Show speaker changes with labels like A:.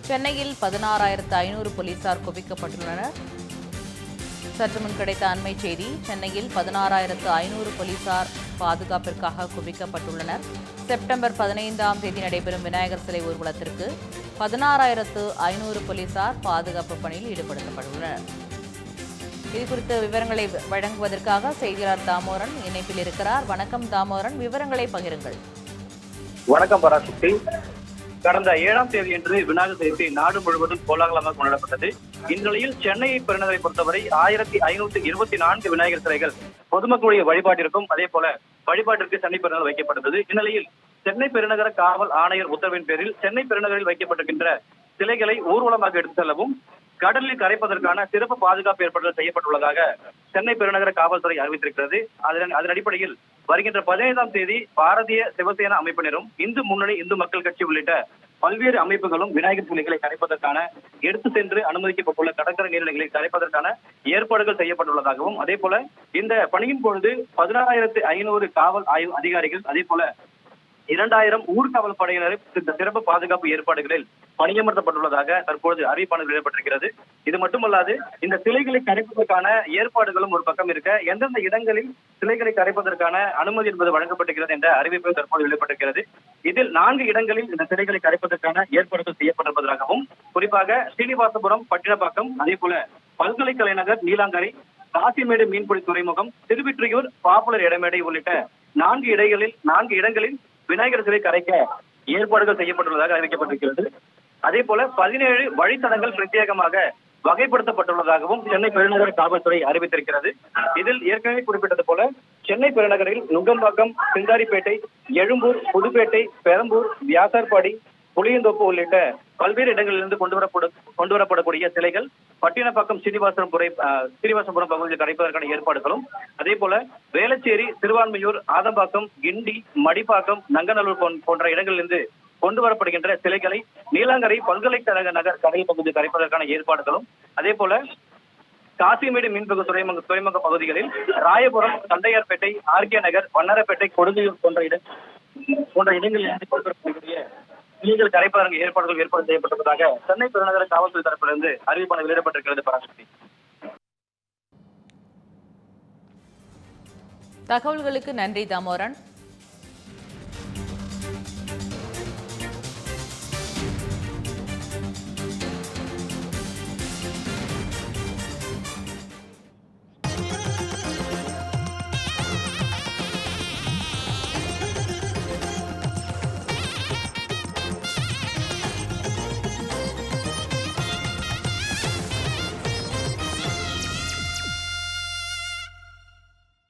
A: சென்னையில் 16,500 போலீசார் குவிக்கப்பட்டுள்ளனர். சற்று முன் கிடைத்த அண்மை செய்தி. சென்னையில் 16,500 போலீசார் பாதுகாப்பிற்காக குவிக்கப்பட்டுள்ளனர். செப்டம்பர் 15ஆம் தேதி நடைபெறும் விநாயகர் சிலை ஊர்வலத்திற்கு 16,500 போலீசார் பாதுகாப்பு பணியில் ஈடுபடுத்தப்பட்டுள்ளனர். இதுகுறித்த விவரங்களை வழங்குவதற்காக செய்தியாளர் தாமோதரன் இணைப்பில் இருக்கிறார். வணக்கம் தாமோதரன், விவரங்களை பகிருங்கள்.
B: வணக்கம் பராசக்தி. கடந்த 7ஆம் தேதியன்று விநாயகர் சதுர்த்தி நாடு முழுவதும் கோலாகலமாக கொண்டாடப்பட்டது. இந்நிலையில் சென்னையை பெருநகரை பொறுத்தவரை 1524 விநாயகர் சிலைகள் பொதுமக்களுடைய வழிபாட்டிற்கும் அதே போல வழிபாட்டிற்கு சென்னை பெருநகர் வைக்கப்பட்டது. இந்நிலையில் சென்னை பெருநகர காவல் ஆணையர் உத்தரவின் பேரில் சென்னை பெருநகரில் வைக்கப்பட்டிருக்கின்ற சிலைகளை ஊர்வலமாக எடுத்துச் செல்லவும் கடலில் கரைப்பதற்கான சிறப்பு பாதுகாப்பு ஏற்பாடுகள் செய்யப்பட்டுள்ளதாக சென்னை பெருநகர காவல்துறை அறிவித்திருக்கிறது. அதன் அடிப்படையில் வருகின்ற 15ஆம் தேதி பாரதிய சிவசேனா அமைப்பினரும் இந்து முன்னணி இந்து மக்கள் கட்சி உள்ளிட்ட பல்வேறு அமைப்புகளும் விநாயகர் சிலைகளை கரைப்பதற்கான எடுத்து சென்று அனுமதிக்கப்பட்டுள்ள கடற்கரை நீர்நிலைகளை கரைப்பதற்கான ஏற்பாடுகள் செய்யப்பட்டுள்ளதாகவும் அதே போல இந்த பணியின் பொழுது 16,500 காவல் அதிகாரிகள் அதே போல 2,000 ஊர்காவல் படையினர் இந்த சிறப்பு பாதுகாப்பு ஏற்பாடுகளில் பணியமர்த்தப்பட்டுள்ளதாக தற்போது அறிவிப்பானது வெளியிடப்பட்டிருக்கிறது. இது மட்டுமல்லாது இந்த சிலைகளை கரைப்பதற்கான ஏற்பாடுகளும் ஒரு பக்கம் இருக்க எந்தெந்த இடங்களில் சிலைகளை கரைப்பதற்கான அனுமதி என்பது வழங்கப்பட்டிருக்கிறது என்ற அறிவிப்பு தற்போது வெளியிடப்பட்டிருக்கிறது. இதில் 4 இடங்களில் இந்த சிலைகளை கரைப்பதற்கான ஏற்பாடுகள் செய்யப்பட்டிருப்பதாகவும் குறிப்பாக ஸ்ரீனிவாசபுரம், பட்டினப்பாக்கம், அதே போல பல்கலைக்கழக நகர், நீலாங்கரை, காசிமேடு மீன்பிடி துறைமுகம், திருவிற்றியூர், பாப்புலர் இடமேடை உள்ளிட்ட 4 இடங்களில் விநாயகர் சிலை கரைக்க ஏற்பாடுகள் செய்யப்பட்டுள்ளதாக அறிவிக்கப்பட்டிருக்கிறது. அதே போல 17 வழித்தடங்கள் பிரத்யேகமாக வகைப்படுத்தப்பட்டுள்ளதாகவும் சென்னை பெருநகர காவல்துறை அறிவித்திருக்கிறது. இதில் ஏற்கனவே குறிப்பிட்டது போல சென்னை பெருநகரில் நுங்கம்பாக்கம், சிந்தாரிப்பேட்டை, எழும்பூர், புதுப்பேட்டை, பெரம்பூர், வியாசார்பாடி, புளியந்தோப்பு உள்ளிட்ட பல்வேறு இடங்களிலிருந்து கொண்டு வரப்படக்கூடிய சிலைகள் பட்டினப்பாக்கம் ஸ்ரீனிவாசபுரம் பகுதியில் கரைப்பதற்கான ஏற்பாடுகளும் அதே போல வேளச்சேரி, திருவான்மையூர், ஆதம்பாக்கம், கிண்டி, மடிப்பாக்கம், நங்கநல்லூர் போன்ற இடங்களிலிருந்து கொண்டு வரப்படுகின்ற சிலைகளை நீலாங்கரை பல்கலைக்கழக நகர் கடல் பகுதியில் கரைப்பதற்கான ஏற்பாடுகளும் அதே போல காசிமேடு மீன்பகு துறைமுக பகுதிகளில் ராயபுரம், தண்டையார்பேட்டை, ஆர்கே நகர், வண்ணாரப்பேட்டை, கொடுங்கையூர் போன்ற இடங்களில் கொண்டு வரக்கூடிய சிலைகள் கரைப்பதற்கு ஏற்பாடு செய்யப்பட்டுள்ளதாக சென்னை பெருநகர காவல்துறை தரப்பிலிருந்து அறிவிப்பான வெளியிடப்பட்டிருக்கிறது. பராசக்தி,
A: தகவல்களுக்கு நன்றி தாமோதரன்.